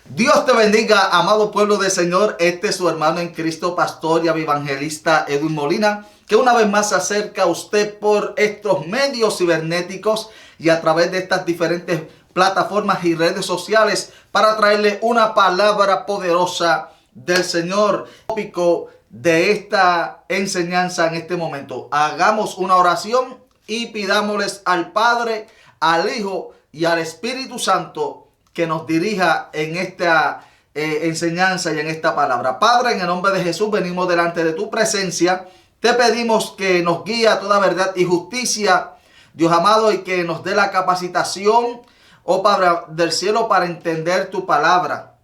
Dios te bendiga, amado pueblo del Señor. Este es su hermano en Cristo, pastor y evangelista Edwin Molina, que una vez más se acerca a usted por estos medios cibernéticos y a través de estas diferentes plataformas y redes sociales para traerle una palabra poderosa del Señor. Tópico de esta enseñanza en este momento. Hagamos una oración y pidámosles al Padre, al Hijo y al Espíritu Santo que nos dirija en esta enseñanza y en esta palabra. Padre, en el nombre de Jesús venimos delante de tu presencia. Te pedimos que nos guíe a toda verdad y justicia, Dios amado, y que nos dé la capacitación, oh Padre del cielo, para entender tu palabra.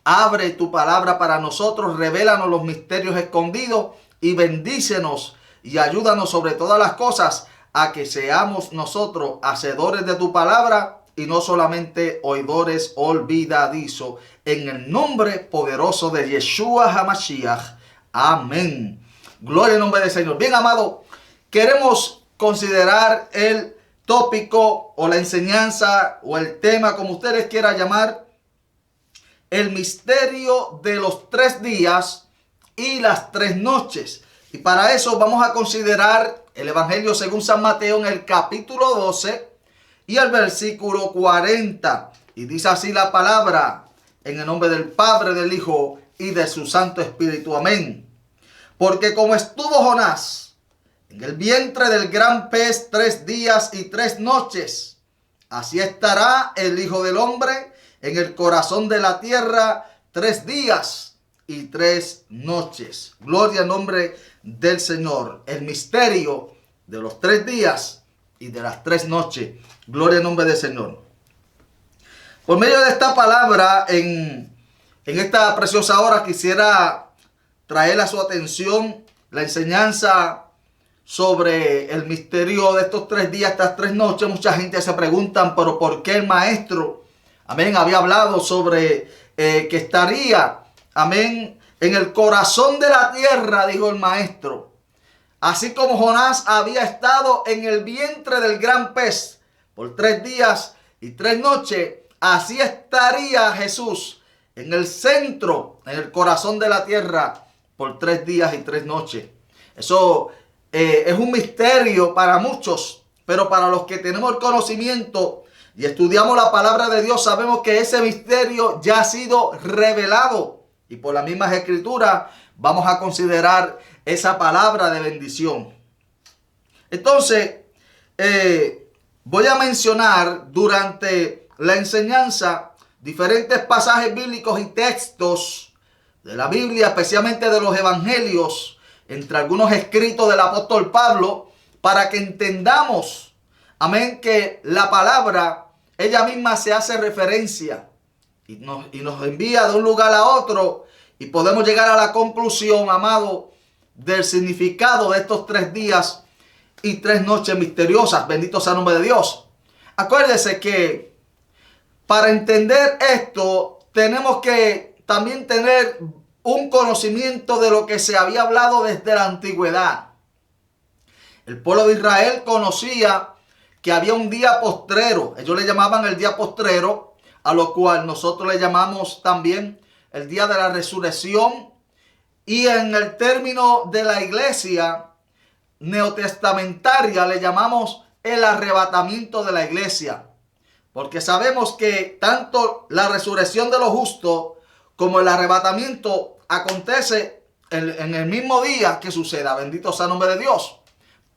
Abre tu palabra para nosotros, revélanos los misterios escondidos y bendícenos y ayúdanos sobre todas las cosas a que seamos nosotros hacedores de tu palabra y no solamente oidores olvidadizos. En el nombre poderoso de Yeshua HaMashiach. Amén. Gloria al nombre del Señor. Bien, amado, queremos considerar el tópico o la enseñanza o el tema, como ustedes quieran llamar, el misterio de los 3 días y las 3 noches. Y para eso vamos a considerar el Evangelio según San Mateo en el capítulo 12 y el versículo 40. Y dice así la palabra: en el nombre del Padre, del Hijo y de su Santo Espíritu. Amén. Porque como estuvo Jonás en el vientre del gran pez 3 días y 3 noches, así estará el Hijo del Hombre en el corazón de la tierra 3 días y 3 noches. Gloria al nombre del Señor. El misterio de los 3 días y de las 3 noches. Gloria al nombre del Señor. Por medio de esta palabra, en esta preciosa hora, quisiera traer a su atención la enseñanza sobre el misterio de estos 3 días, estas 3 noches. Mucha gente se preguntan, pero ¿por qué el maestro, amén, había hablado sobre que estaría, amén, en el corazón de la tierra, dijo el maestro? Así como Jonás había estado en el vientre del gran pez por 3 días y 3 noches, así estaría Jesús en el centro, en el corazón de la tierra por 3 días y 3 noches. Eso es un misterio para muchos, pero para los que tenemos el conocimiento y estudiamos la palabra de Dios, sabemos que ese misterio ya ha sido revelado. Y por las mismas escrituras vamos a considerar esa palabra de bendición. Entonces, voy a mencionar durante la enseñanza diferentes pasajes bíblicos y textos de la Biblia, especialmente de los evangelios, entre algunos escritos del apóstol Pablo, para que entendamos, amén, que la palabra, ella misma se hace referencia y nos envía de un lugar a otro, y podemos llegar a la conclusión, amado, del significado de estos 3 días y 3 noches misteriosas. Bendito sea el nombre de Dios. Acuérdese que para entender esto tenemos que también tener un conocimiento de lo que se había hablado desde la antigüedad. El pueblo de Israel conocía que había un día postrero. Ellos le llamaban el día postrero, a lo cual nosotros le llamamos también el día de la resurrección. Y en el término de la iglesia neotestamentaria le llamamos el arrebatamiento de la iglesia. Porque sabemos que tanto la resurrección de los justos como el arrebatamiento acontece en el mismo día que suceda. Bendito sea el nombre de Dios.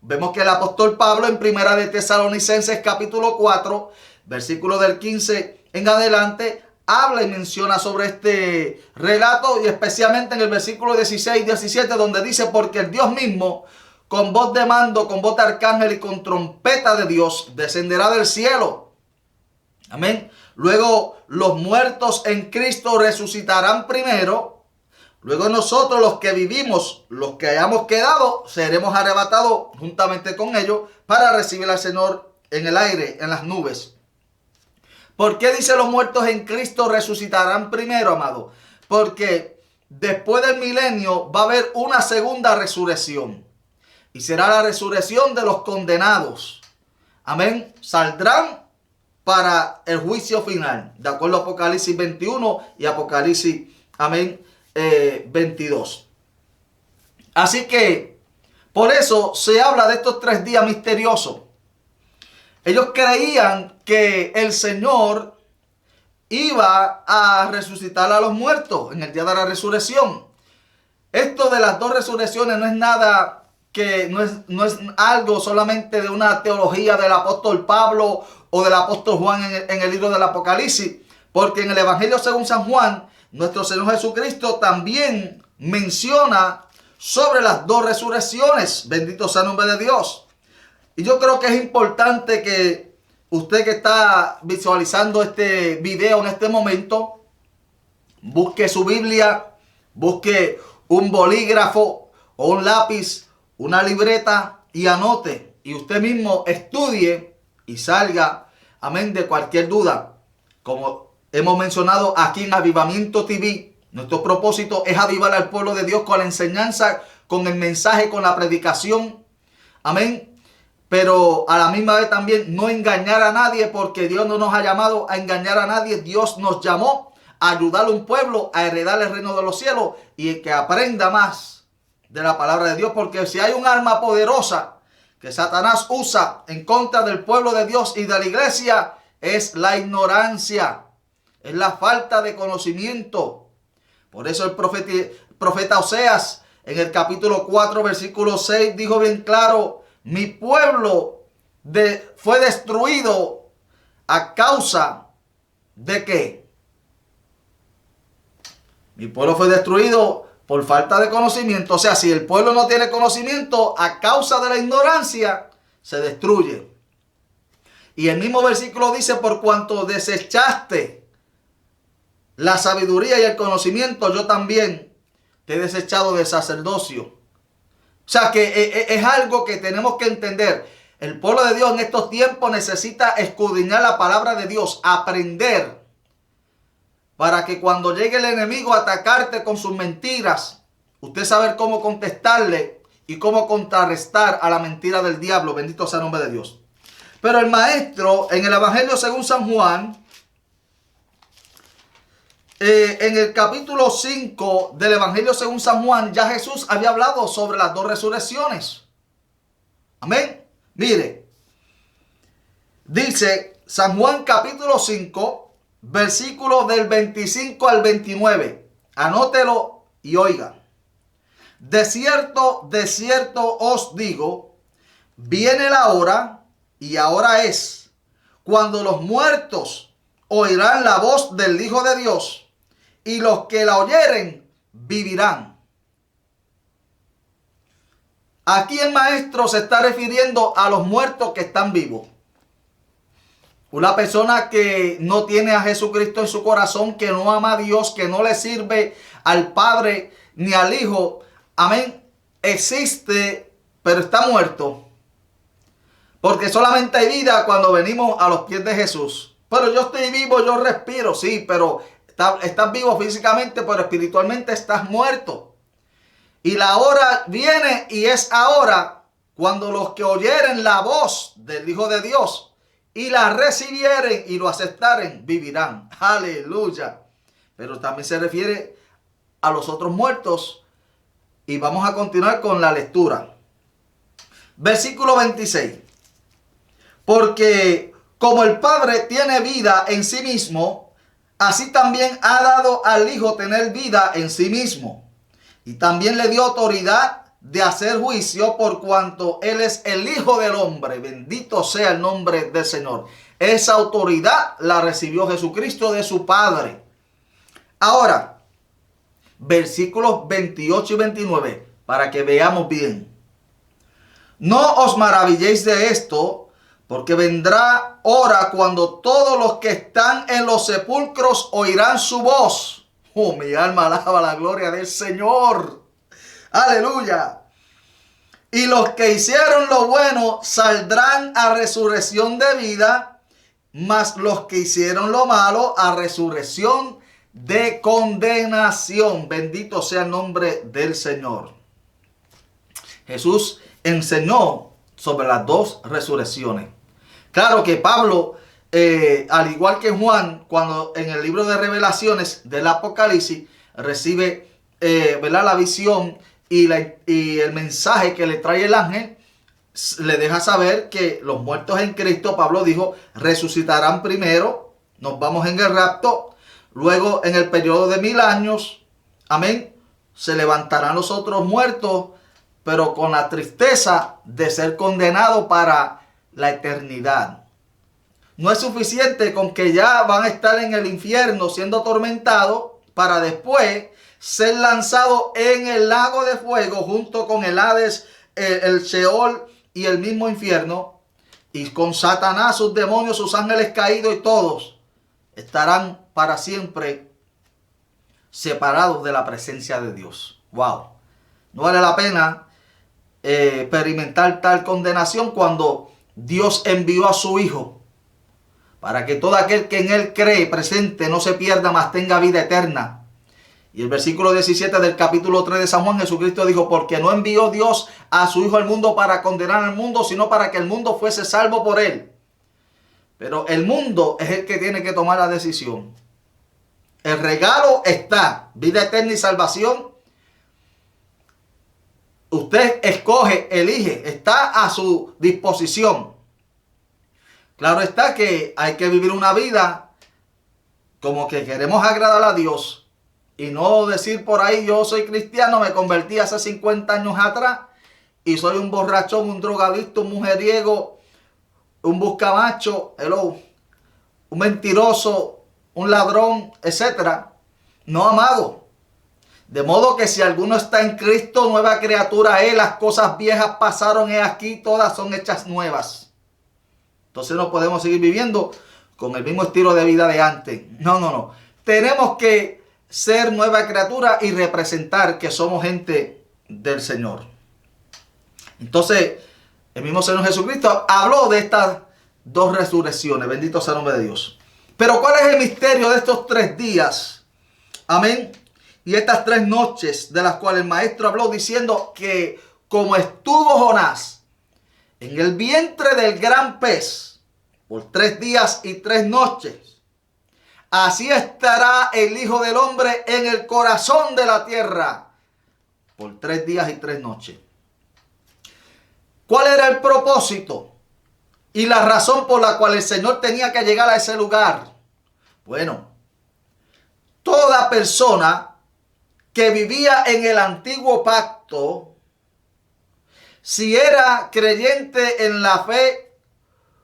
Vemos que el apóstol Pablo en Primera de Tesalonicenses capítulo 4, versículo del 15 en adelante, habla y menciona sobre este relato, y especialmente en el versículo 16 y 17, donde dice: porque el Dios mismo, con voz de mando, con voz de arcángel y con trompeta de Dios, descenderá del cielo. Amén. Luego los muertos en Cristo resucitarán primero. Luego nosotros, los que vivimos, los que hayamos quedado, seremos arrebatados juntamente con ellos para recibir al Señor en el aire, en las nubes. ¿Por qué dice los muertos en Cristo resucitarán primero, amado? Porque después del milenio va a haber una segunda resurrección. Y será la resurrección de los condenados. Amén. Saldrán para el juicio final, de acuerdo a Apocalipsis 21 y Apocalipsis, amén, 22. Así que, por eso se habla de estos 3 días misteriosos. Ellos creían que el Señor iba a resucitar a los muertos en el día de la resurrección. Esto de las 2 resurrecciones no es nada que no es algo solamente de una teología del apóstol Pablo o del apóstol Juan en el libro del Apocalipsis, porque en el Evangelio según San Juan, nuestro Señor Jesucristo también menciona sobre las 2 resurrecciones. Bendito sea el nombre de Dios. Y yo creo que es importante que usted que está visualizando este video en este momento, busque su Biblia, busque un bolígrafo o un lápiz, una libreta y anote. Y usted mismo estudie y salga, amén, de cualquier duda. Como hemos mencionado aquí en Avivamiento TV, nuestro propósito es avivar al pueblo de Dios con la enseñanza, con el mensaje, con la predicación. Amén. Pero a la misma vez también no engañar a nadie, porque Dios no nos ha llamado a engañar a nadie. Dios nos llamó a ayudar a un pueblo a heredar el reino de los cielos y que aprenda más de la palabra de Dios. Porque si hay un arma poderosa que Satanás usa en contra del pueblo de Dios y de la iglesia, es la ignorancia, es la falta de conocimiento. Por eso el profeta Oseas en el capítulo 4 versículo 6 dijo bien claro: mi pueblo fue destruido a causa de ¿qué? Mi pueblo fue destruido por falta de conocimiento. O sea, si el pueblo no tiene conocimiento, a causa de la ignorancia, se destruye. Y el mismo versículo dice: por cuanto desechaste la sabiduría y el conocimiento, yo también te he desechado del sacerdocio. O sea que es algo que tenemos que entender. El pueblo de Dios en estos tiempos necesita escudriñar la palabra de Dios, aprender, para que cuando llegue el enemigo a atacarte con sus mentiras, usted sabe cómo contestarle y cómo contrarrestar a la mentira del diablo. Bendito sea el nombre de Dios. Pero el maestro en el Evangelio según San Juan, en el capítulo 5 del Evangelio según San Juan, ya Jesús había hablado sobre las 2 resurrecciones. Amén. Mire, dice San Juan capítulo 5, versículos del 25 al 29. Anótelo y oiga. De cierto os digo, viene la hora, y ahora es, cuando los muertos oirán la voz del Hijo de Dios, y los que la oyeren vivirán. Aquí el maestro se está refiriendo a los muertos que están vivos. Una persona que no tiene a Jesucristo en su corazón, que no ama a Dios, que no le sirve al Padre ni al Hijo. Amén. Existe, pero está muerto. Porque solamente hay vida cuando venimos a los pies de Jesús. Pero yo estoy vivo, yo respiro, sí, pero estás vivo físicamente, pero espiritualmente estás muerto. Y la hora viene y es ahora cuando los que oyeren la voz del Hijo de Dios y la recibieren y lo aceptaren, vivirán. Aleluya. Pero también se refiere a los otros muertos. Y vamos a continuar con la lectura. Versículo 26. Porque como el Padre tiene vida en sí mismo, así también ha dado al Hijo tener vida en sí mismo. Y también le dio autoridad de hacer juicio por cuanto Él es el Hijo del Hombre. Bendito sea el nombre del Señor. Esa autoridad la recibió Jesucristo de su Padre. Ahora, versículos 28 y 29, para que veamos bien. No os maravilléis de esto, porque vendrá hora cuando todos los que están en los sepulcros oirán su voz. Oh, mi alma alaba la gloria del Señor. Aleluya. Y los que hicieron lo bueno saldrán a resurrección de vida, mas los que hicieron lo malo a resurrección de condenación. Bendito sea el nombre del Señor. Jesús enseñó sobre las 2 resurrecciones. Claro que Pablo al igual que Juan, cuando en el libro de Revelaciones del Apocalipsis recibe ¿verdad? La visión y el mensaje que le trae el ángel, le deja saber que los muertos en Cristo, Pablo dijo, resucitarán primero, nos vamos en el rapto, luego en el periodo de 1000 años, amén, se levantarán los otros muertos, pero con la tristeza de ser condenados para la eternidad. No es suficiente con que ya van a estar en el infierno siendo atormentados para después ser lanzados en el lago de fuego junto con el Hades, el Sheol y el mismo infierno, y con Satanás, sus demonios, sus ángeles caídos, y todos estarán para siempre separados de la presencia de Dios. Wow. No vale la pena experimentar tal condenación cuando Dios envió a su Hijo para que todo aquel que en Él cree presente no se pierda, mas tenga vida eterna. Y el versículo 17 del capítulo 3 de San Juan, Jesucristo dijo, porque no envió Dios a su Hijo al mundo para condenar al mundo, sino para que el mundo fuese salvo por Él. Pero el mundo es el que tiene que tomar la decisión. El regalo está, vida eterna y salvación. Usted escoge, elige, está a su disposición. Claro está que hay que vivir una vida como que queremos agradar a Dios. Y no decir por ahí, yo soy cristiano, me convertí hace 50 años atrás y soy un borrachón, un drogadicto, un mujeriego, un buscamacho, un mentiroso, un ladrón, etc. No, amado. De modo que si alguno está en Cristo, nueva criatura es, las cosas viejas pasaron, he aquí, todas son hechas nuevas. Entonces no podemos seguir viviendo con el mismo estilo de vida de antes. No. Tenemos que ser nueva criatura y representar que somos gente del Señor. Entonces, el mismo Señor Jesucristo habló de estas dos resurrecciones. Bendito sea el nombre de Dios. Pero ¿cuál es el misterio de estos 3 días? Amén. Y estas 3 noches de las cuales el Maestro habló diciendo que como estuvo Jonás en el vientre del gran pez por 3 días y 3 noches, así estará el Hijo del Hombre en el corazón de la tierra por 3 días y 3 noches. ¿Cuál era el propósito y la razón por la cual el Señor tenía que llegar a ese lugar? Bueno, toda persona que vivía en el antiguo pacto, si era creyente en la fe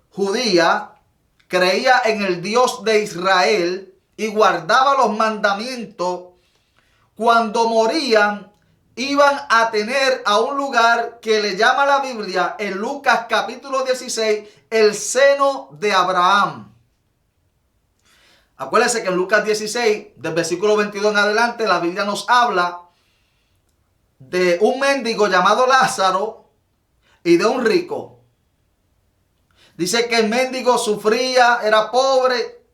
judía, creía en el Dios de Israel y guardaba los mandamientos, cuando morían iban a tener a un lugar que le llama la Biblia en Lucas capítulo 16 el seno de Abraham. Acuérdense que en Lucas 16 del versículo 22 en adelante la Biblia nos habla de un mendigo llamado Lázaro y de un rico. Dice que el mendigo sufría, era pobre,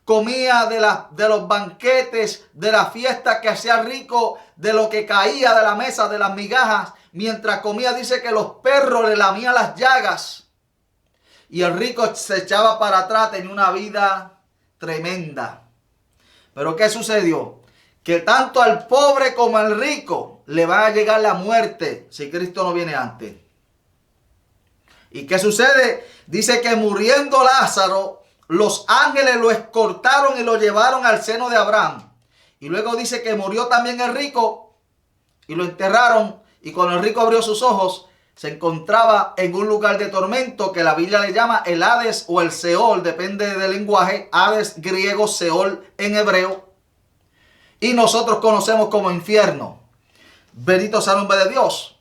comía de los banquetes, de la fiesta que hacía rico, de lo que caía de la mesa, de las migajas. Mientras comía, dice que los perros le lamían las llagas. Y el rico se echaba para atrás, tenía una vida tremenda. Pero ¿qué sucedió? Que tanto al pobre como al rico le va a llegar la muerte si Cristo no viene antes. ¿Y qué sucede? Dice que muriendo Lázaro, los ángeles lo escoltaron y lo llevaron al seno de Abraham. Y luego dice que murió también el rico y lo enterraron. Y cuando el rico abrió sus ojos, se encontraba en un lugar de tormento que la Biblia le llama el Hades o el Seol, depende del lenguaje. Hades griego, Seol en hebreo. Y nosotros conocemos como infierno. Bendito sea el nombre de Dios.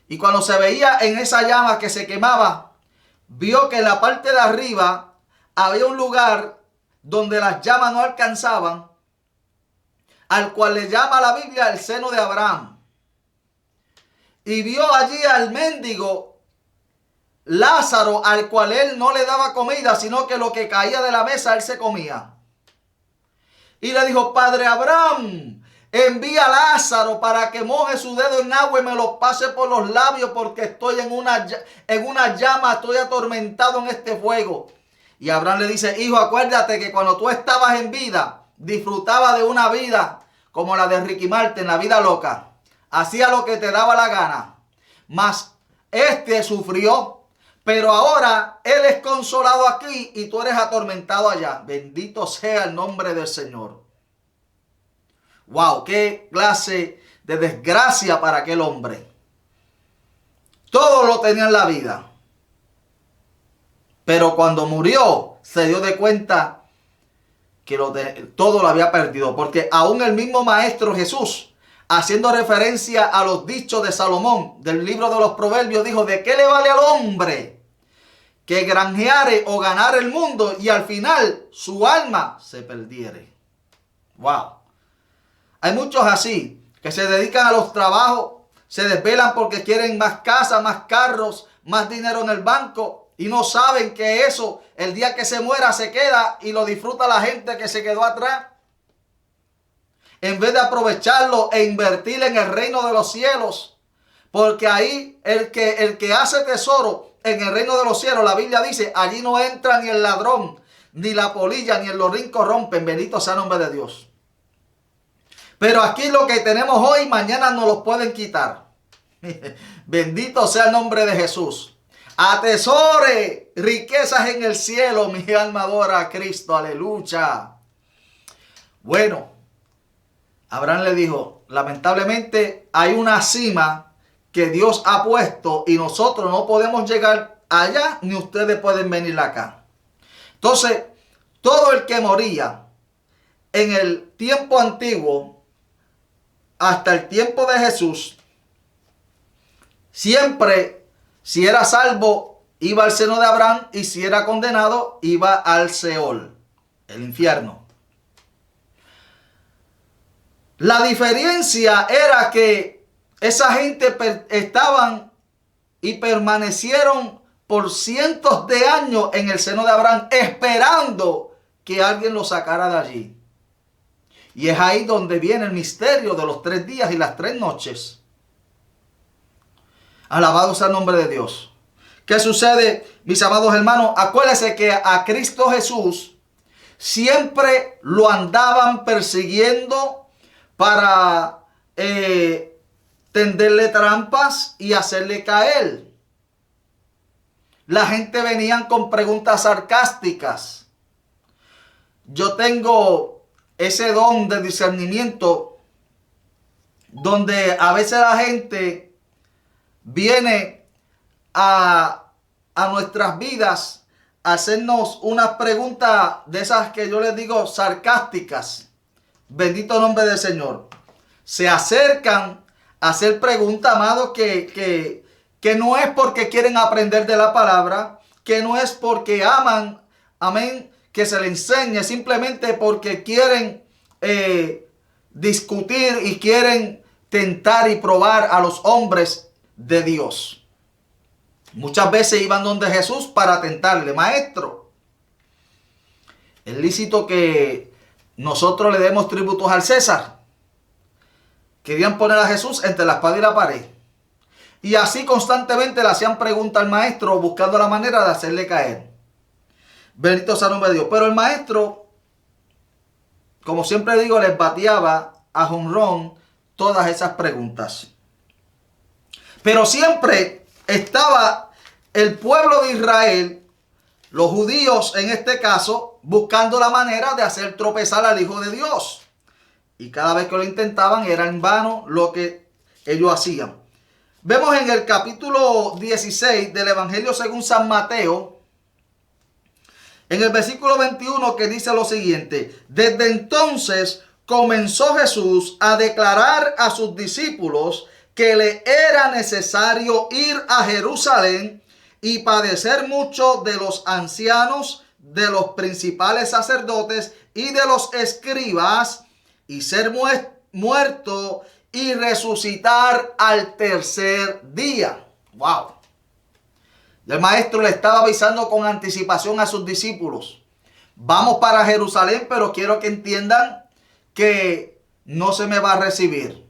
Y cuando se veía en esa llama que se quemaba, vio que en la parte de arriba había un lugar donde las llamas no alcanzaban, al cual le llama la Biblia el seno de Abraham. Y vio allí al mendigo Lázaro, al cual él no le daba comida, sino que lo que caía de la mesa él se comía. Y le dijo: Padre Abraham, envía a Lázaro para que moje su dedo en agua y me lo pase por los labios, porque estoy en una llama, estoy atormentado en este fuego. Y Abraham le dice, hijo, acuérdate que cuando tú estabas en vida, disfrutabas de una vida como la de Ricky Martin, la vida loca. Hacía lo que te daba la gana. Mas este sufrió, pero ahora él es consolado aquí y tú eres atormentado allá. Bendito sea el nombre del Señor. Wow, qué clase de desgracia para aquel hombre. Todo lo tenía en la vida. Pero cuando murió, se dio de cuenta que todo lo había perdido. Porque aún el mismo Maestro Jesús, haciendo referencia a los dichos de Salomón, del libro de los Proverbios, dijo, ¿de qué le vale al hombre que granjeare o ganare el mundo y al final su alma se perdiere? Wow. Hay muchos así, que se dedican a los trabajos, se desvelan porque quieren más casa, más carros, más dinero en el banco y no saben que eso, el día que se muera, se queda y lo disfruta la gente que se quedó atrás. En vez de aprovecharlo e invertir en el reino de los cielos, porque ahí el que hace tesoro en el reino de los cielos, la Biblia dice, allí no entra ni el ladrón, ni la polilla, ni el lorín corrompen. Bendito sea el nombre de Dios. Pero aquí lo que tenemos hoy, mañana nos lo pueden quitar. Bendito sea el nombre de Jesús. Atesore riquezas en el cielo, mi alma adora a Cristo. Aleluya. Bueno, Abraham le dijo, lamentablemente hay una cima que Dios ha puesto y nosotros no podemos llegar allá ni ustedes pueden venir acá. Entonces, todo el que moría en el tiempo antiguo, hasta el tiempo de Jesús, siempre, si era salvo, iba al seno de Abraham, y si era condenado, iba al Seol, el infierno. La diferencia era que esa gente estaban y permanecieron por cientos de años en el seno de Abraham, esperando que alguien los sacara de allí. Y es ahí donde viene el misterio de los 3 días y las 3 noches. Alabado sea el nombre de Dios. ¿Qué sucede, mis amados hermanos? Acuérdense que a Cristo Jesús siempre lo andaban persiguiendo para tenderle trampas y hacerle caer. La gente venía con preguntas sarcásticas. Yo tengo ese don de discernimiento donde a veces la gente viene a nuestras vidas a hacernos unas preguntas de esas que yo les digo sarcásticas. Bendito nombre del Señor. Se acercan a hacer preguntas, amados, que no es porque quieren aprender de la palabra, que no es porque aman, amén, que se le enseñe, simplemente porque quieren discutir y quieren tentar y probar a los hombres de Dios. Muchas veces iban donde Jesús para tentarle, maestro, es lícito que nosotros le demos tributos al César. Querían poner a Jesús entre la espada y la pared. Y así constantemente le hacían preguntas al maestro, buscando la manera de hacerle caer. Bendito sea el nombre de Dios. Pero el maestro, como siempre digo, les bateaba a jonrón todas esas preguntas. Pero siempre estaba el pueblo de Israel, los judíos en este caso, buscando la manera de hacer tropezar al Hijo de Dios. Y cada vez que lo intentaban era en vano lo que ellos hacían. Vemos en el capítulo 16 del Evangelio según San Mateo, en el versículo 21, que dice lo siguiente: desde entonces comenzó Jesús a declarar a sus discípulos que le era necesario ir a Jerusalén y padecer mucho de los ancianos, de los principales sacerdotes y de los escribas, y ser muerto y resucitar al tercer día. ¡Wow! El maestro le estaba avisando con anticipación a sus discípulos: vamos para Jerusalén, pero quiero que entiendan que no se me va a recibir.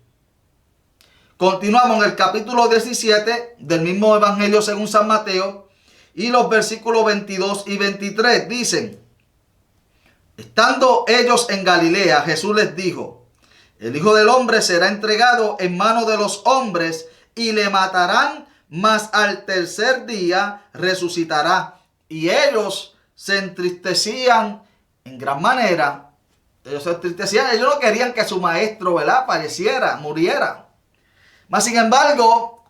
Continuamos en el capítulo 17 del mismo Evangelio según San Mateo, y los versículos 22 y 23 dicen: estando ellos en Galilea, Jesús les dijo: el Hijo del Hombre será entregado en manos de los hombres y le matarán, mas al tercer día resucitará. Y ellos se entristecían en gran manera. Ellos se entristecían, ellos no querían que su maestro, ¿verdad?, falleciera, muriera. Mas sin embargo,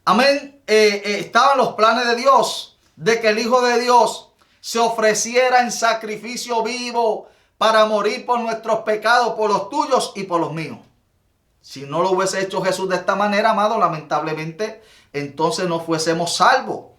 amén, estaban los planes de Dios de que el Hijo de Dios se ofreciera en sacrificio vivo para morir por nuestros pecados, por los tuyos y por los míos. Si no lo hubiese hecho Jesús de esta manera, amado, lamentablemente, entonces no fuésemos salvos.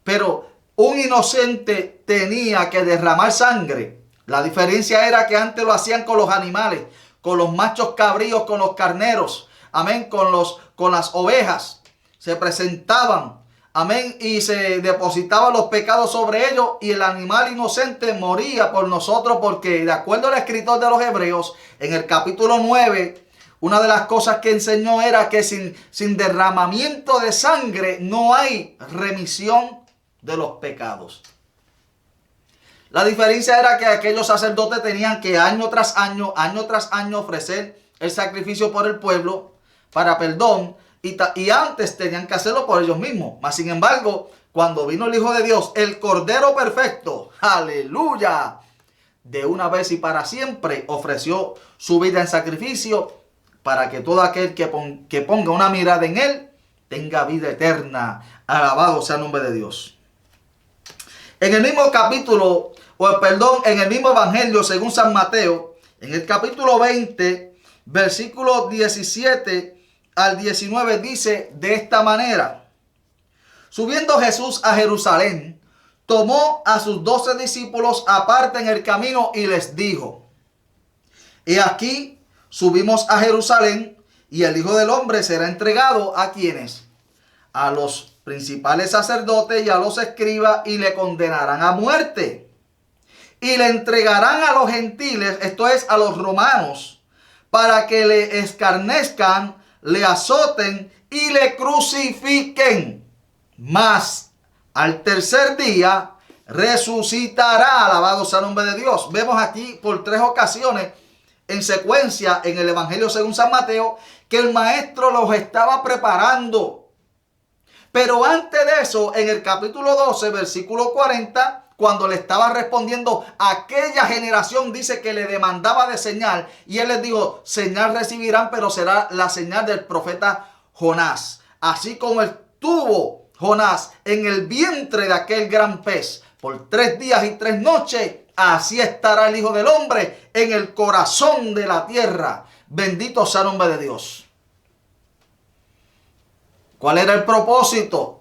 Pero un inocente tenía que derramar sangre. La diferencia era que antes lo hacían con los animales, con los machos cabríos, con los carneros, amén, con las ovejas. Se presentaban, amén, y se depositaban los pecados sobre ellos, y el animal inocente moría por nosotros, porque de acuerdo al escritor de los Hebreos, en el capítulo 9, una de las cosas que enseñó era que sin derramamiento de sangre no hay remisión de los pecados. La diferencia era que aquellos sacerdotes tenían que año tras año ofrecer el sacrificio por el pueblo para perdón, y antes tenían que hacerlo por ellos mismos. Mas sin embargo, cuando vino el Hijo de Dios, el Cordero perfecto, aleluya, de una vez y para siempre ofreció su vida en sacrificio para que todo aquel que ponga una mirada en él tenga vida eterna. Alabado sea el nombre de Dios. En el mismo capítulo, en el mismo evangelio según San Mateo, en el capítulo 20, versículos 17 al 19, dice de esta manera: subiendo Jesús a Jerusalén, tomó a sus 12 discípulos aparte en el camino y les dijo: he aquí, subimos a Jerusalén, y el Hijo del Hombre será entregado ¿a quiénes? A los principales sacerdotes y a los escribas, y le condenarán a muerte. Y le entregarán a los gentiles, esto es, a los romanos, para que le escarnezcan, le azoten y le crucifiquen. Mas al tercer día resucitará. Alabado sea el nombre de Dios. Vemos aquí por 3 ocasiones en secuencia en el evangelio según San Mateo que el maestro los estaba preparando. Pero antes de eso, en el capítulo 12, versículo 40, cuando le estaba respondiendo a aquella generación, dice que le demandaba de señal, y él les dijo: señal recibirán, pero será la señal del profeta Jonás. Así como estuvo Jonás en el vientre de aquel gran pez por 3 días y 3 noches, así estará el Hijo del Hombre en el corazón de la tierra. Bendito sea el nombre de Dios. ¿Cuál era el propósito?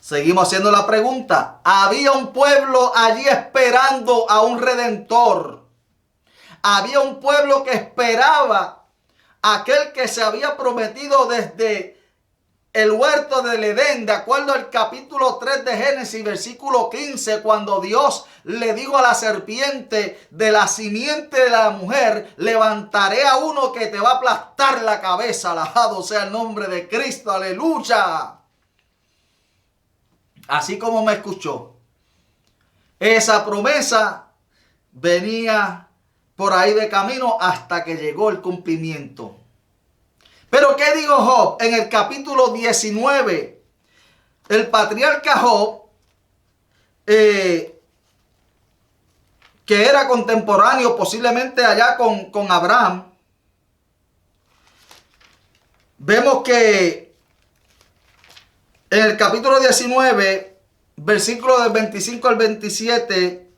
Seguimos haciendo la pregunta. Había un pueblo allí esperando a un redentor. Había un pueblo que esperaba a aquel que se había prometido desde el huerto del Edén, de acuerdo al capítulo 3 de Génesis, versículo 15, cuando Dios le dijo a la serpiente: de la simiente de la mujer levantaré a uno que te va a aplastar la cabeza. Alabado sea el nombre de Cristo, aleluya. Así como me escuchó, esa promesa venía por ahí de camino hasta que llegó el cumplimiento. Pero ¿qué dijo Job? En el capítulo 19, el patriarca Job, que era contemporáneo posiblemente allá con Abraham, vemos que en el capítulo 19, versículo del 25 al 27,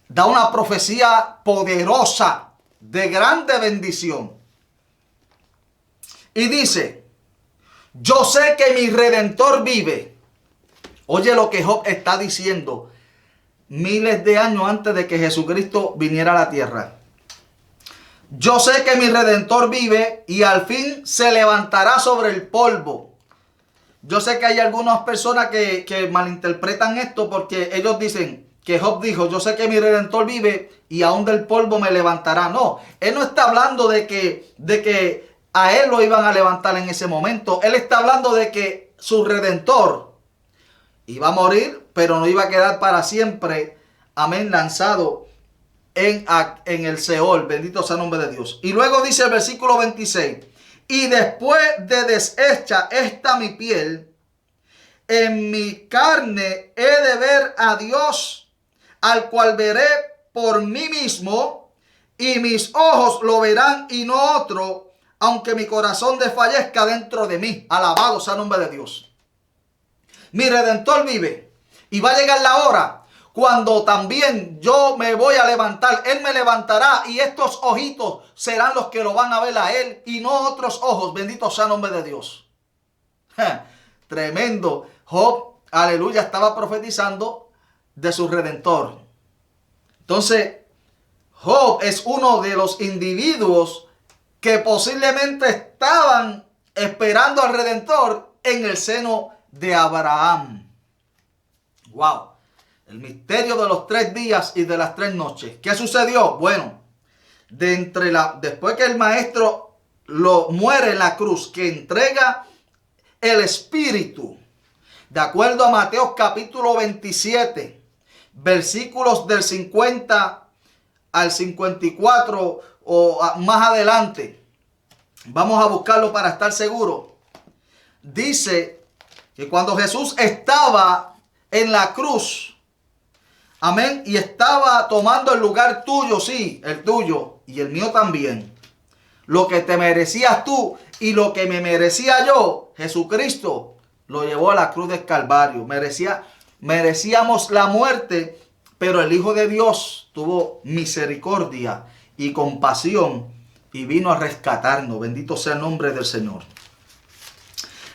da una profecía poderosa de grande bendición. Y dice: yo sé que mi Redentor vive. Oye lo que Job está diciendo miles de años antes de que Jesucristo viniera a la tierra. Yo sé que mi Redentor vive y al fin se levantará sobre el polvo. Yo sé que hay algunas personas que malinterpretan esto, porque ellos dicen que Job dijo: yo sé que mi Redentor vive y aún del polvo me levantará. No, él no está hablando de que a él lo iban a levantar en ese momento. Él está hablando de que su Redentor Iba a morir, pero no iba a quedar para siempre, amén, lanzado en el Seol. Bendito sea el nombre de Dios. Y luego dice el versículo 26. Y después de deshecha esta mi piel, en mi carne he de ver a Dios, al cual veré por mí mismo, y mis ojos lo verán y no otro, aunque mi corazón desfallezca dentro de mí. Alabado sea el nombre de Dios. Mi Redentor vive, y va a llegar la hora cuando también yo me voy a levantar. Él me levantará, y estos ojitos serán los que lo van a ver a Él, y no otros ojos. Bendito sea el nombre de Dios. Tremendo. Job, aleluya, estaba profetizando de su Redentor. Entonces, Job es uno de los individuos que posiblemente estaban esperando al Redentor en el seno de Abraham. Wow. El misterio de los 3 días y de las 3 noches. ¿Qué sucedió? Bueno, después que el maestro lo muere en la cruz, que entrega el Espíritu, de acuerdo a Mateo capítulo 27, versículos del 50 al 54 o más adelante. Vamos a buscarlo para estar seguro. Dice que cuando Jesús estaba en la cruz, amén, y estaba tomando el lugar tuyo, sí, el tuyo y el mío también, lo que te merecías tú y lo que me merecía yo, Jesucristo lo llevó a la cruz del Calvario. Merecíamos la muerte, pero el Hijo de Dios tuvo misericordia y compasión y vino a rescatarnos. Bendito sea el nombre del Señor.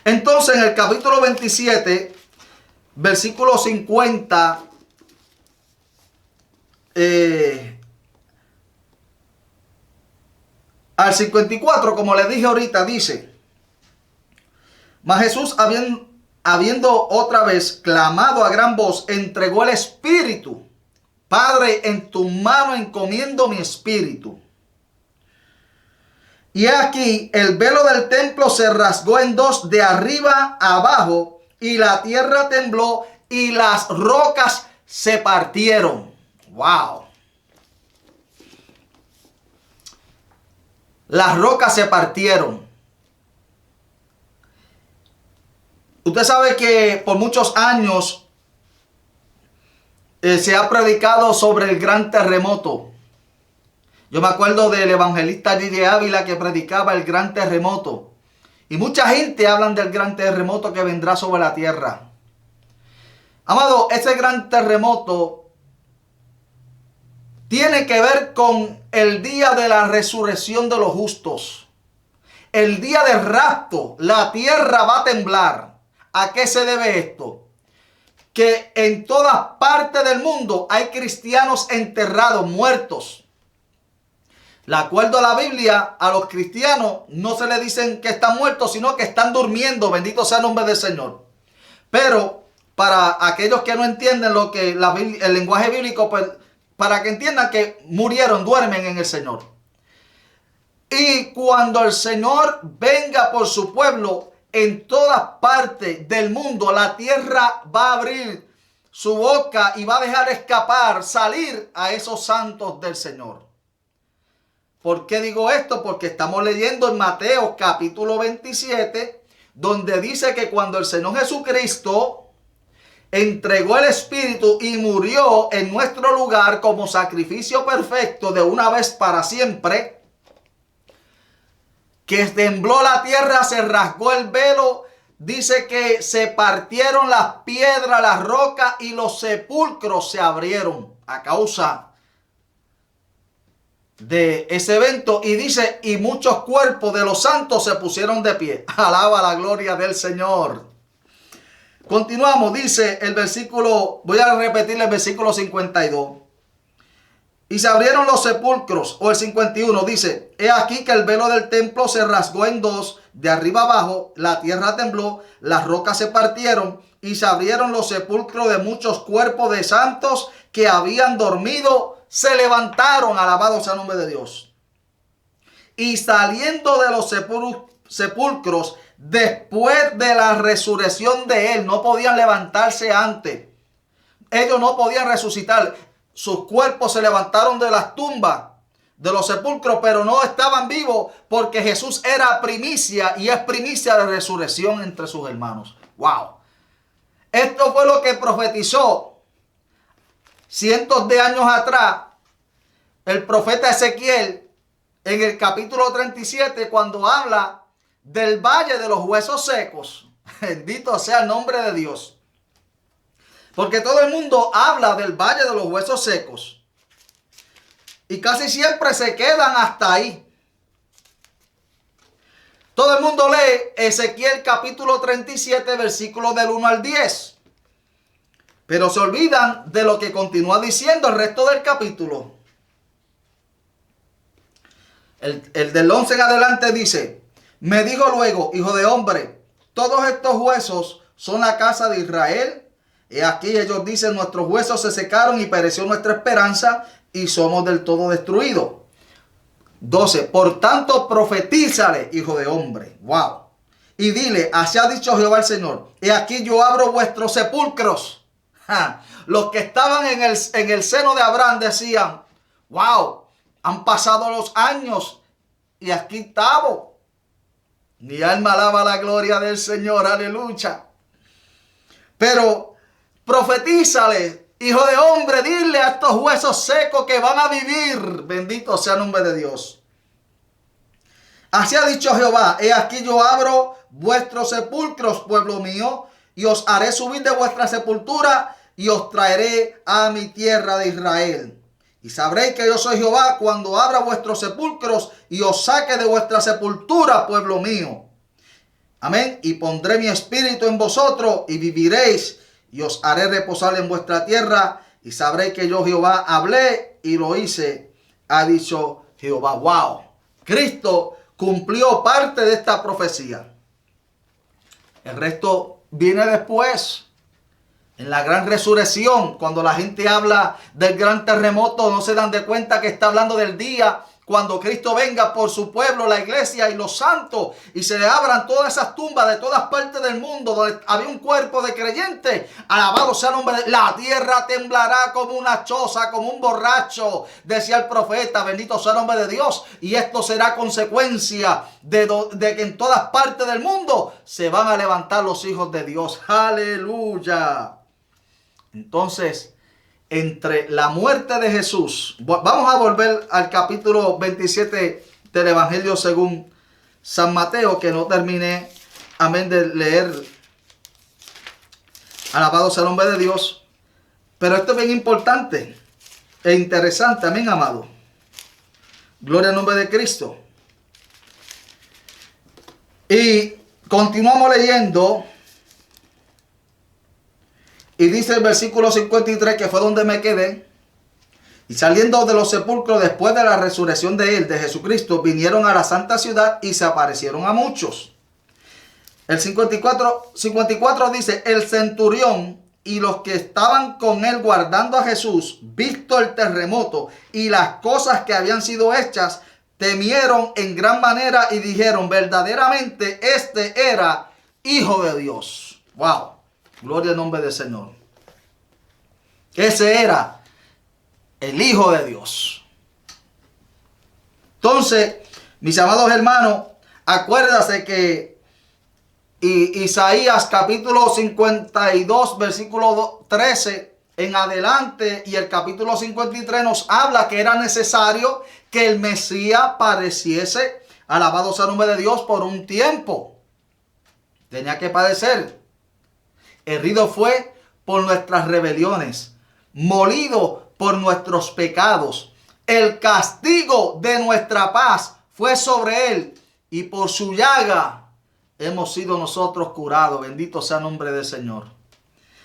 Entonces, en el capítulo 27, versículo 50, al 54, como le dije ahorita, dice: mas Jesús, habiendo otra vez clamado a gran voz, entregó el Espíritu. Padre, en tu mano encomiendo mi espíritu. Y aquí el velo del templo se rasgó en dos, de arriba a abajo, y la tierra tembló y las rocas se partieron. ¡Wow! Las rocas se partieron. Usted sabe que por muchos años se ha predicado sobre el gran terremoto. Yo me acuerdo del evangelista Gigi Ávila, que predicaba el gran terremoto. Y mucha gente habla del gran terremoto que vendrá sobre la tierra. Amado, ese gran terremoto tiene que ver con el día de la resurrección de los justos. El día del rapto, la tierra va a temblar. ¿A qué se debe esto? Que en todas partes del mundo hay cristianos enterrados, muertos. De acuerdo a la Biblia, a los cristianos no se le dicen que están muertos, sino que están durmiendo. Bendito sea el nombre del Señor. Pero para aquellos que no entienden lo que el lenguaje bíblico, pues, para que entiendan que murieron, duermen en el Señor. Y cuando el Señor venga por su pueblo, en todas partes del mundo, la tierra va a abrir su boca y va a dejar escapar, salir a esos santos del Señor. ¿Por qué digo esto? Porque estamos leyendo en Mateo capítulo 27, donde dice que cuando el Señor Jesucristo entregó el Espíritu y murió en nuestro lugar como sacrificio perfecto de una vez para siempre, que tembló la tierra, se rasgó el velo, dice que se partieron las piedras, las rocas, y los sepulcros se abrieron a causa de ese evento. Y dice, y muchos cuerpos de los santos se pusieron de pie. Alaba la gloria del Señor. Continuamos, dice el versículo, voy a repetir el versículo 52. Y se abrieron los sepulcros, o el 51, dice: he aquí que el velo del templo se rasgó en dos, de arriba abajo, la tierra tembló, las rocas se partieron, y se abrieron los sepulcros de muchos cuerpos de santos que habían dormido, se levantaron, alabado sea el nombre de Dios. Y saliendo de los sepulcros, después de la resurrección de Él. No podían levantarse antes. Ellos no podían resucitar. Sus cuerpos se levantaron de las tumbas, de los sepulcros, pero no estaban vivos porque Jesús era primicia y es primicia de resurrección entre sus hermanos. ¡Wow! Esto fue lo que profetizó cientos de años atrás el profeta Ezequiel en el capítulo 37, cuando habla del valle de los huesos secos. Bendito sea el nombre de Dios. Porque todo el mundo habla del valle de los huesos secos. Y casi siempre se quedan hasta ahí. Todo el mundo lee Ezequiel capítulo 37, versículos del 1 al 10. Pero se olvidan de lo que continúa diciendo el resto del capítulo. El del 11 en adelante dice: me dijo luego, hijo de hombre, todos estos huesos son la casa de Israel. Y aquí ellos dicen: nuestros huesos se secaron y pereció nuestra esperanza y somos del todo destruidos. 12. Por tanto profetízale, hijo de hombre. Wow. Y dile: así ha dicho Jehová el Señor, he aquí yo abro vuestros sepulcros. Los que estaban en el seno de Abraham decían: wow, han pasado los años y aquí estamos. Mi alma alaba la gloria del Señor, aleluya. Pero profetízale, hijo de hombre, dile a estos huesos secos que van a vivir. Bendito sea el nombre de Dios. Así ha dicho Jehová: he aquí yo abro vuestros sepulcros, pueblo mío, y os haré subir de vuestra sepultura y os traeré a mi tierra de Israel. Y sabréis que yo soy Jehová cuando abra vuestros sepulcros y os saque de vuestra sepultura, pueblo mío. Amén. Y pondré mi espíritu en vosotros y viviréis, y os haré reposar en vuestra tierra, y sabréis que yo Jehová hablé y lo hice, ha dicho Jehová. Wow. Cristo cumplió parte de esta profecía. El resto viene después. En la gran resurrección, cuando la gente habla del gran terremoto, no se dan de cuenta que está hablando del día cuando Cristo venga por su pueblo, la iglesia y los santos, y se le abran todas esas tumbas de todas partes del mundo donde había un cuerpo de creyentes. Alabado sea el nombre de Dios. La tierra temblará como una choza, como un borracho, decía el profeta. Bendito sea el nombre de Dios. Y esto será consecuencia de que en todas partes del mundo se van a levantar los hijos de Dios. Aleluya. Entonces, entre la muerte de Jesús, vamos a volver al capítulo 27 del Evangelio según San Mateo, que no terminé, amén, de leer. Alabado sea el nombre de Dios. Pero esto es bien importante e interesante, amén, amado. Gloria al nombre de Cristo. Y continuamos leyendo. Y dice el versículo 53, que fue donde me quedé: y saliendo de los sepulcros después de la resurrección de él, de Jesucristo, vinieron a la santa ciudad y se aparecieron a muchos. El 54 dice: el centurión y los que estaban con él guardando a Jesús, visto el terremoto y las cosas que habían sido hechas, temieron en gran manera y dijeron: verdaderamente este era Hijo de Dios. Wow. Gloria al nombre del Señor. Ese era el Hijo de Dios. Entonces, mis amados hermanos, acuérdase que Isaías capítulo 52, versículo 13 en adelante, y el capítulo 53 nos habla que era necesario que el Mesías padeciese, alabado sea el nombre de Dios, por un tiempo. Tenía que padecer. Herido fue por nuestras rebeliones, molido por nuestros pecados. El castigo de nuestra paz fue sobre él, y por su llaga hemos sido nosotros curados. Bendito sea el nombre del Señor.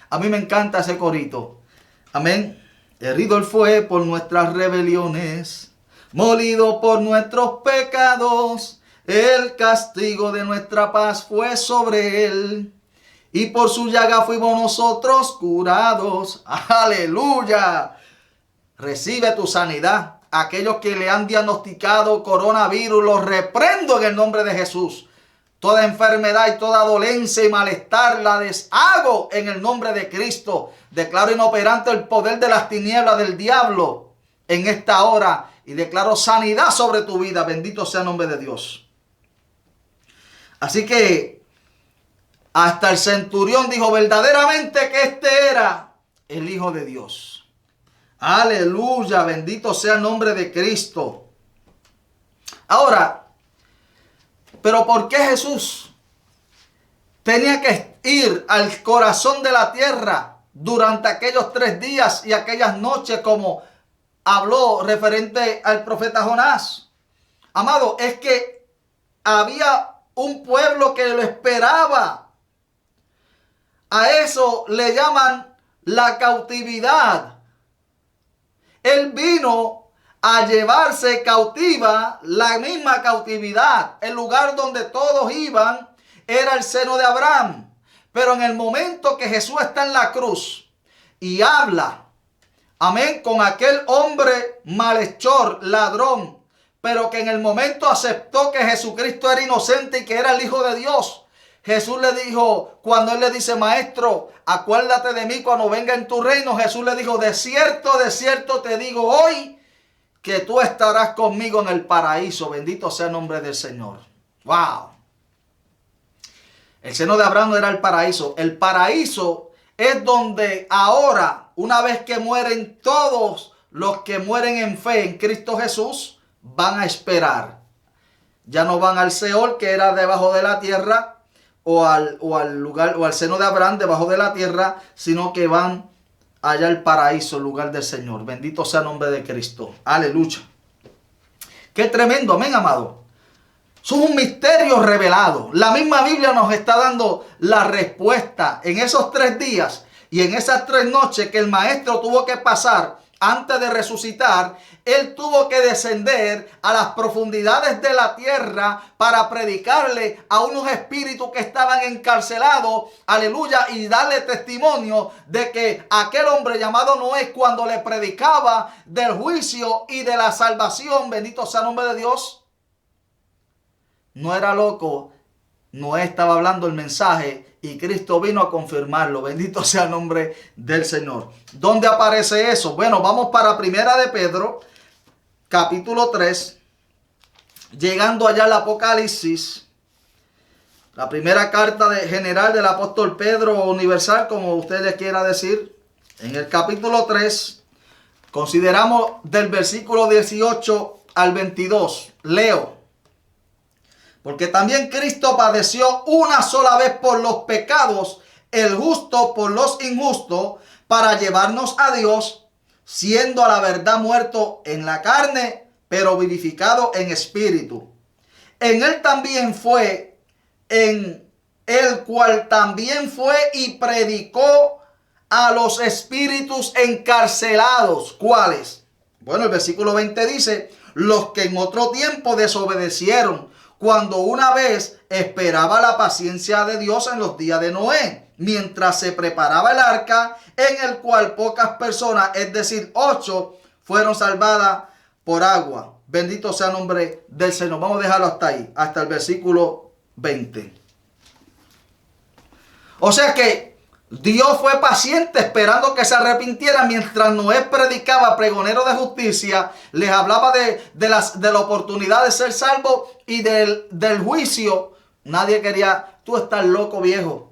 A mí me encanta ese corito. Amén. Herido él fue por nuestras rebeliones, molido por nuestros pecados. El castigo de nuestra paz fue sobre él, y por su llaga fuimos nosotros curados. ¡Aleluya! Recibe tu sanidad. Aquellos que le han diagnosticado coronavirus, los reprendo en el nombre de Jesús. Toda enfermedad y toda dolencia y malestar la deshago en el nombre de Cristo. Declaro inoperante el poder de las tinieblas del diablo en esta hora y declaro sanidad sobre tu vida. Bendito sea el nombre de Dios. Así que hasta el centurión dijo verdaderamente que este era el Hijo de Dios. Aleluya, bendito sea el nombre de Cristo. Ahora, pero ¿por qué Jesús tenía que ir al corazón de la tierra durante aquellos 3 días y aquellas noches como habló referente al profeta Jonás? Amado, es que había un pueblo que lo esperaba. A eso le llaman la cautividad. Él vino a llevarse cautiva la misma cautividad. El lugar donde todos iban era el seno de Abraham. Pero en el momento que Jesús está en la cruz y habla, amén, con aquel hombre malhechor, ladrón, pero que en el momento aceptó que Jesucristo era inocente y que era el Hijo de Dios. Jesús le dijo, cuando él le dice, maestro, acuérdate de mí cuando venga en tu reino. Jesús le dijo, de cierto te digo hoy, que tú estarás conmigo en el paraíso. Bendito sea el nombre del Señor. ¡Wow! El seno de Abraham no era el paraíso. El paraíso es donde ahora, una vez que mueren todos los que mueren en fe en Cristo Jesús, van a esperar. Ya no van al Seol, que era debajo de la tierra, o al lugar, o al seno de Abraham, debajo de la tierra, sino que van allá el paraíso, el lugar del Señor. Bendito sea el nombre de Cristo. Aleluya. Qué tremendo, amén, amado. Son un misterio revelado. La misma Biblia nos está dando la respuesta en esos 3 días y en esas 3 noches que el maestro tuvo que pasar antes de resucitar. Él tuvo que descender a las profundidades de la tierra para predicarle a unos espíritus que estaban encarcelados, aleluya, y darle testimonio de que aquel hombre llamado Noé, cuando le predicaba del juicio y de la salvación, bendito sea el nombre de Dios, no era loco. Noé estaba hablando el mensaje y Cristo vino a confirmarlo. Bendito sea el nombre del Señor. ¿Dónde aparece eso? Bueno, vamos para Primera de Pedro, capítulo 3, llegando allá al Apocalipsis, la primera carta general del apóstol Pedro, o universal, como usted le quiera decir. En el capítulo 3, consideramos del versículo 18 al 22. Leo. Porque también Cristo padeció una sola vez por los pecados, el justo por los injustos, para llevarnos a Dios, siendo a la verdad muerto en la carne, pero vivificado en espíritu. En él también fue, en el cual también fue y predicó a los espíritus encarcelados. ¿Cuáles? Bueno, el versículo 20 dice, los que en otro tiempo desobedecieron, cuando una vez esperaba la paciencia de Dios en los días de Noé, mientras se preparaba el arca, en el cual pocas personas, es decir, 8, fueron salvadas por agua. Bendito sea el nombre del Señor. Vamos a dejarlo hasta ahí, hasta el versículo 20. O sea que Dios fue paciente esperando que se arrepintieran mientras Noé predicaba, pregonero de justicia, les hablaba de la oportunidad de ser salvo y del juicio. Nadie quería, tú estás loco, viejo.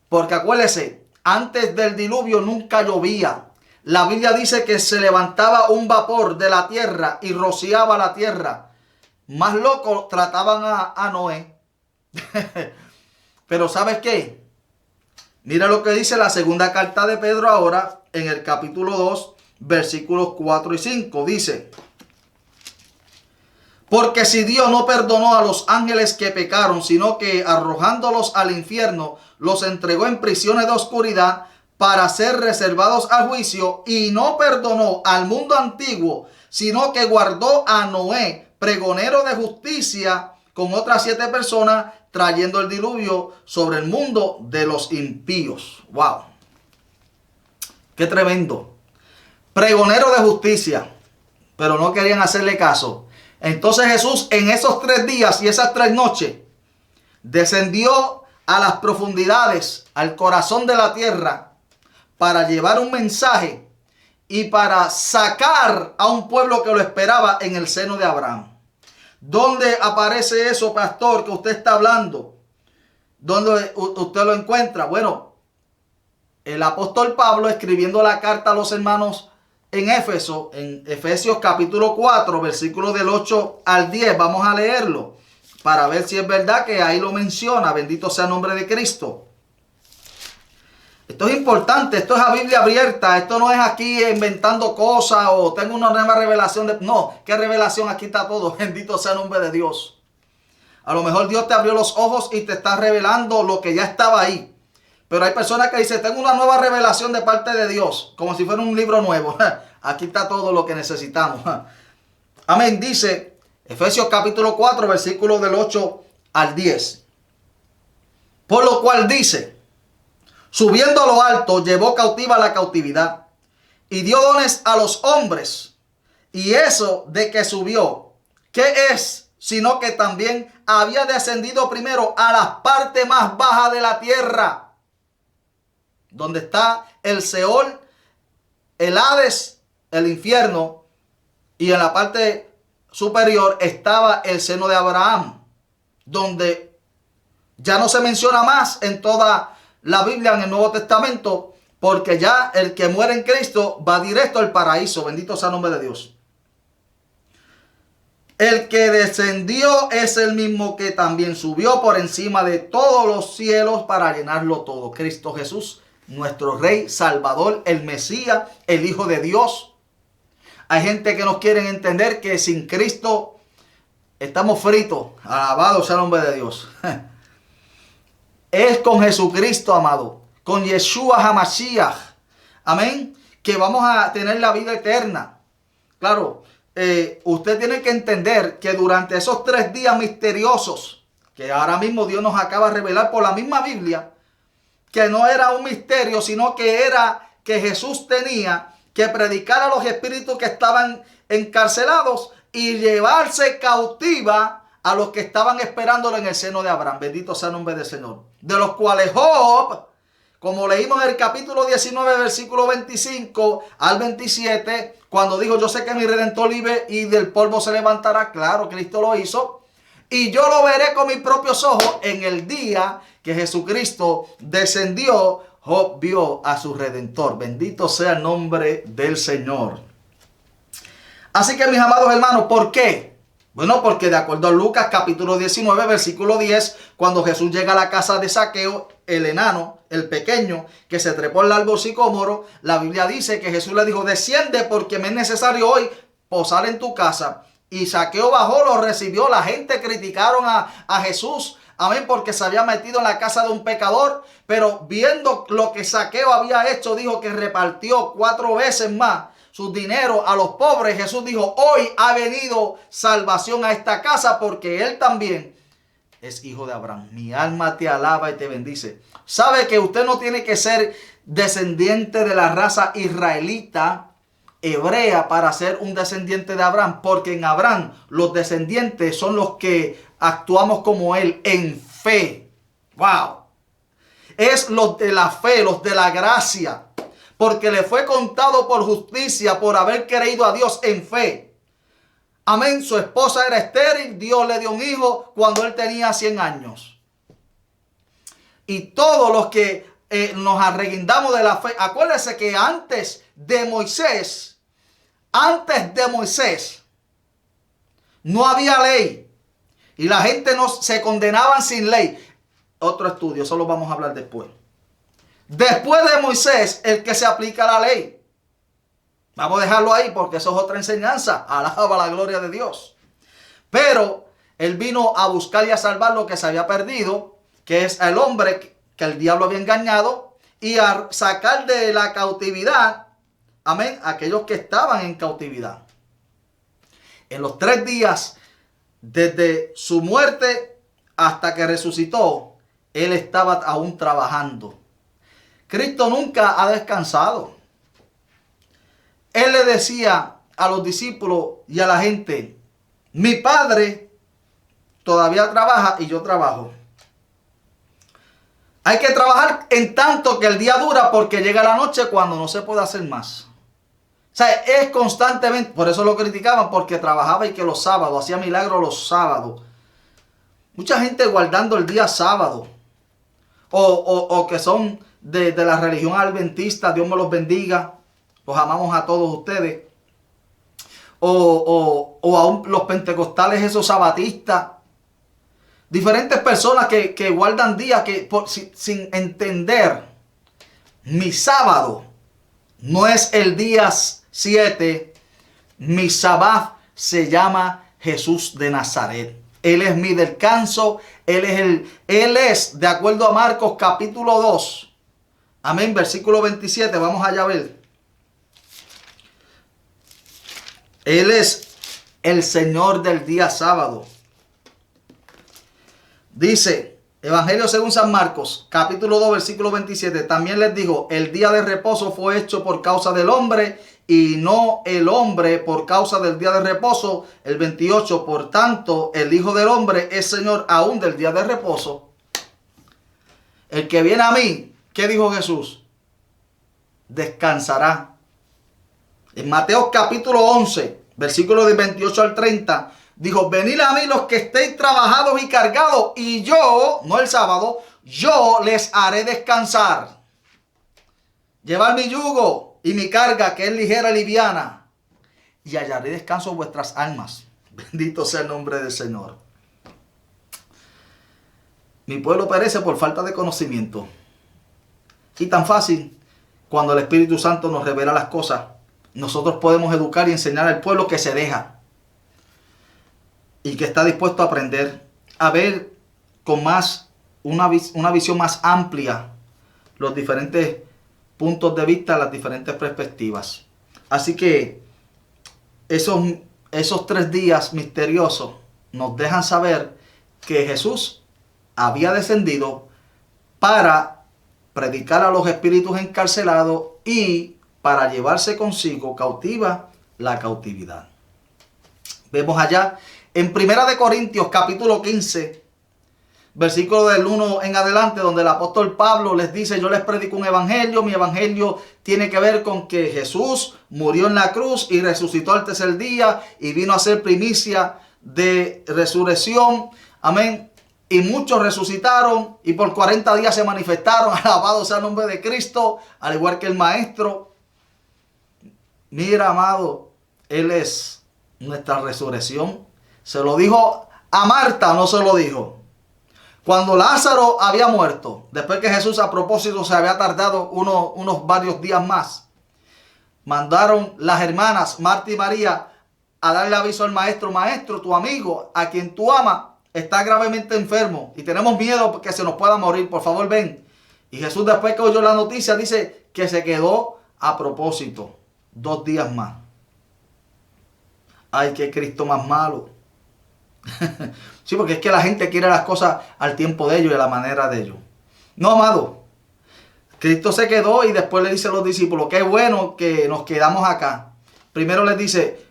Porque acuérdese, antes del diluvio nunca llovía. La Biblia dice que se levantaba un vapor de la tierra y rociaba la tierra. Más loco trataban a Noé. Pero ¿sabes qué? Mira lo que dice la segunda carta de Pedro ahora en el capítulo 2, versículos 4 y 5. Dice, porque si Dios no perdonó a los ángeles que pecaron, sino que arrojándolos al infierno, los entregó en prisiones de oscuridad para ser reservados al juicio, y no perdonó al mundo antiguo, sino que guardó a Noé, pregonero de justicia, con otras 7 personas, trayendo el diluvio sobre el mundo de los impíos. ¡Wow! ¡Qué tremendo! Pregonero de justicia, pero no querían hacerle caso. Entonces Jesús en esos 3 días y esas 3 noches descendió a las profundidades, al corazón de la tierra, para llevar un mensaje y para sacar a un pueblo que lo esperaba en el seno de Abraham. ¿Dónde aparece eso, pastor, que usted está hablando? ¿Dónde usted lo encuentra? Bueno, el apóstol Pablo, escribiendo la carta a los hermanos en Éfeso, en Efesios capítulo 4, versículos del 8 al 10, vamos a leerlo para ver si es verdad que ahí lo menciona. Bendito sea el nombre de Cristo. Esto es importante, esto es a Biblia abierta, esto no es aquí inventando cosas o tengo una nueva revelación. No, ¿qué revelación? Aquí está todo. Bendito sea el nombre de Dios. A lo mejor Dios te abrió los ojos y te está revelando lo que ya estaba ahí. Pero hay personas que dicen, tengo una nueva revelación de parte de Dios, como si fuera un libro nuevo. Aquí está todo lo que necesitamos. Amén. Dice Efesios capítulo 4, versículos del 8 al 10. Por lo cual dice, subiendo a lo alto, llevó cautiva la cautividad y dio dones a los hombres. Y eso de que subió, ¿qué es? Sino que también había descendido primero a las partes más bajas de la tierra, donde está el Seol, el Hades, el infierno, y en la parte superior estaba el seno de Abraham, donde ya no se menciona más en toda la Biblia, en el Nuevo Testamento, porque ya el que muere en Cristo va directo al paraíso. Bendito sea el nombre de Dios. El que descendió es el mismo que también subió por encima de todos los cielos para llenarlo todo. Cristo Jesús, nuestro Rey, Salvador, el Mesías, el Hijo de Dios. Hay gente que nos quiere entender que sin Cristo estamos fritos. Alabado sea el nombre de Dios. Es con Jesucristo, amado, con Yeshua HaMashiach, amén, que vamos a tener la vida eterna. Claro, usted tiene que entender que durante esos 3 días misteriosos, que ahora mismo Dios nos acaba de revelar por la misma Biblia, que no era un misterio, sino que era que Jesús tenía que predicar a los espíritus que estaban encarcelados y llevarse cautiva a los que estaban esperándolo en el seno de Abraham. Bendito sea el nombre del Señor. De los cuales Job, como leímos en el capítulo 19, versículo 25 al 27, cuando dijo, yo sé que mi Redentor vive y del polvo se levantará. Claro, Cristo lo hizo. Y yo lo veré con mis propios ojos. En el día que Jesucristo descendió, Job vio a su Redentor. Bendito sea el nombre del Señor. Así que, mis amados hermanos, ¿por qué? Bueno, porque de acuerdo a Lucas capítulo 19, versículo 10, cuando Jesús llega a la casa de Zaqueo, el enano, el pequeño, que se trepó el árbol sicómoro, la Biblia dice que Jesús le dijo, desciende porque me es necesario hoy posar en tu casa. Y Zaqueo bajó, lo recibió, la gente criticaron a Jesús, amén, porque se había metido en la casa de un pecador, pero viendo lo que Zaqueo había hecho, dijo que repartió 4 veces más su dinero a los pobres. Jesús dijo, hoy ha venido salvación a esta casa porque él también es hijo de Abraham. Mi alma te alaba y te bendice. Sabe que usted no tiene que ser descendiente de la raza israelita, hebrea, para ser un descendiente de Abraham, porque en Abraham los descendientes son los que actuamos como él en fe. Wow. Es los de la fe, los de la gracia, porque le fue contado por justicia por haber creído a Dios en fe. Amén. Su esposa era estéril, Dios le dio un hijo cuando él tenía 100 años. Y todos los que nos arreguindamos de la fe, acuérdense que antes de Moisés, no había ley. Y la gente no se condenaban sin ley. Otro estudio, eso lo vamos a hablar después. Después de Moisés, el que se aplica la ley. Vamos a dejarlo ahí porque eso es otra enseñanza. Alaba la gloria de Dios. Pero él vino a buscar y a salvar lo que se había perdido, que es el hombre que el diablo había engañado, y a sacar de la cautividad, amén, aquellos que estaban en cautividad. En los 3 días, desde su muerte hasta que resucitó, él estaba aún trabajando. Cristo nunca ha descansado. Él le decía a los discípulos y a la gente, mi Padre todavía trabaja y yo trabajo. Hay que trabajar en tanto que el día dura, porque llega la noche cuando no se puede hacer más. O sea, es constantemente, por eso lo criticaban, porque trabajaba y que los sábados, hacía milagros los sábados. Mucha gente guardando el día sábado, o que son de la religión adventista, Dios me los bendiga, los amamos a todos ustedes. O aún los pentecostales, esos sabatistas. Diferentes personas que guardan días sin entender. Mi sábado no es el día 7. Mi sabbat se llama Jesús de Nazaret. Él es mi descanso. Él es, de acuerdo a Marcos capítulo 2. Amén, versículo 27. Vamos allá a ver. Él es el Señor del día sábado. Dice, Evangelio según San Marcos, capítulo 2, versículo 27. También les dijo, el día de reposo fue hecho por causa del hombre, y no el hombre por causa del día de reposo. El 28, por tanto, el Hijo del Hombre es Señor aún del día de reposo. El que viene a mí, ¿qué dijo Jesús? Descansará. En Mateo capítulo 11, versículos de 28 al 30, dijo, venid a mí los que estéis trabajados y cargados, y yo, no el sábado, yo les haré descansar. Llevad mi yugo y mi carga, que es ligera y liviana, y hallaré descanso en vuestras almas. Bendito sea el nombre del Señor. Mi pueblo perece por falta de conocimiento. Y tan fácil, cuando el Espíritu Santo nos revela las cosas, nosotros podemos educar y enseñar al pueblo que se deja y que está dispuesto a aprender, a ver con más una visión más amplia los diferentes puntos de vista, las diferentes perspectivas. Así que esos 3 días misteriosos nos dejan saber que Jesús había descendido para predicar a los espíritus encarcelados y para llevarse consigo cautiva la cautividad. Vemos allá en Primera de Corintios capítulo 15, versículo del 1 en adelante, donde el apóstol Pablo les dice, yo les predico un evangelio, mi evangelio tiene que ver con que Jesús murió en la cruz y resucitó al tercer día y vino a ser primicia de resurrección. Amén. Y muchos resucitaron y por 40 días se manifestaron, alabado sea el nombre de Cristo, al igual que el maestro. Mira, amado, Él es nuestra resurrección. Se lo dijo a Marta, no se lo dijo. Cuando Lázaro había muerto, después que Jesús a propósito se había tardado unos varios días más, mandaron las hermanas Marta y María a darle aviso al maestro, maestro, tu amigo, a quien tú amas, está gravemente enfermo y tenemos miedo porque se nos pueda morir, por favor ven. Y Jesús, después que oyó la noticia, dice que se quedó a propósito 2 días más. Ay, qué Cristo más malo. Sí, porque es que la gente quiere las cosas al tiempo de ellos y a la manera de ellos. No, amado. Cristo se quedó y después le dice a los discípulos, qué bueno que nos quedamos acá. Primero les dice,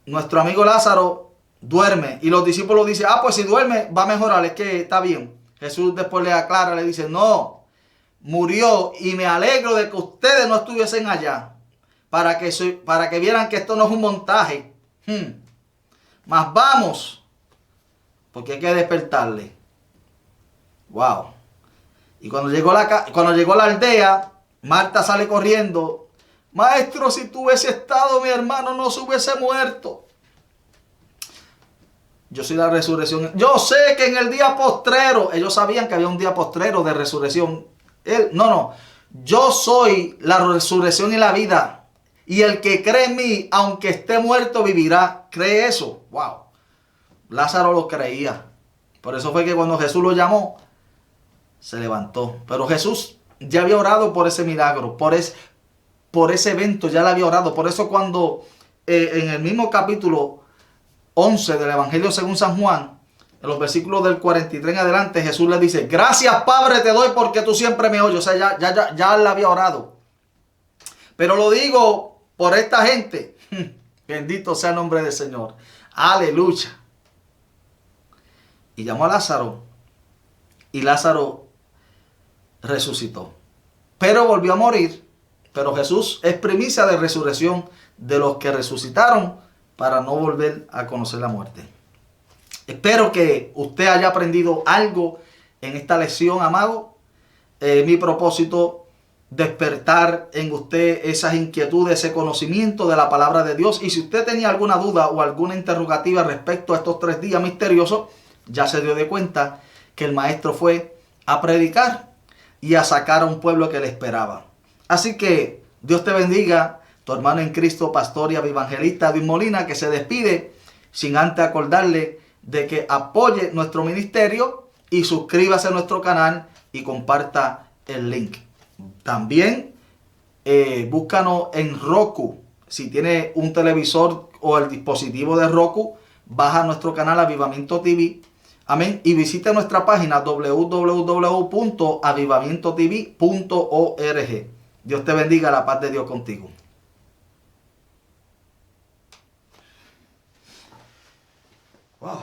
nuestro amigo Lázaro duerme. Y los discípulos dicen, pues si duerme va a mejorar, es que está bien. Jesús después le aclara, le dice, no, murió y me alegro de que ustedes no estuviesen allá. Para que vieran que esto no es un montaje. Mas vamos, porque hay que despertarle. Wow. Y cuando llegó a la aldea, Marta sale corriendo. Maestro, si tú hubiese estado, mi hermano no se hubiese muerto. Yo soy la resurrección. Yo sé que en el día postrero, ellos sabían que había un día postrero de resurrección. Yo soy la resurrección y la vida. Y el que cree en mí, aunque esté muerto, vivirá. ¿Cree eso? Wow. Lázaro lo creía. Por eso fue que cuando Jesús lo llamó, se levantó. Pero Jesús ya había orado por ese milagro, por ese evento, ya le había orado. Por eso cuando en el mismo capítulo 11 del Evangelio según San Juan, en los versículos del 43 en adelante, Jesús le dice, gracias Padre te doy porque tú siempre me oyes. O sea, ya le había orado. Pero lo digo por esta gente. Bendito sea el nombre del Señor. Aleluya. Y llamó a Lázaro. Y Lázaro resucitó. Pero volvió a morir. Pero Jesús es primicia de resurrección de los que resucitaron para no volver a conocer la muerte. Espero que usted haya aprendido algo en esta lección, amado. Mi propósito, despertar en usted esas inquietudes, ese conocimiento de la palabra de Dios. Y si usted tenía alguna duda o alguna interrogativa respecto a estos 3 días misteriosos, ya se dio de cuenta que el maestro fue a predicar y a sacar a un pueblo que le esperaba. Así que Dios te bendiga, tu hermano en Cristo, pastor y evangelista Edwin Molina, que se despide sin antes acordarle de que apoye nuestro ministerio y suscríbase a nuestro canal y comparta el link. También búscanos en Roku. Si tiene un televisor o el dispositivo de Roku, baja nuestro canal Avivamiento TV. Amén. Y visite nuestra página www.avivamientotv.org. Dios te bendiga, la paz de Dios contigo. Wow.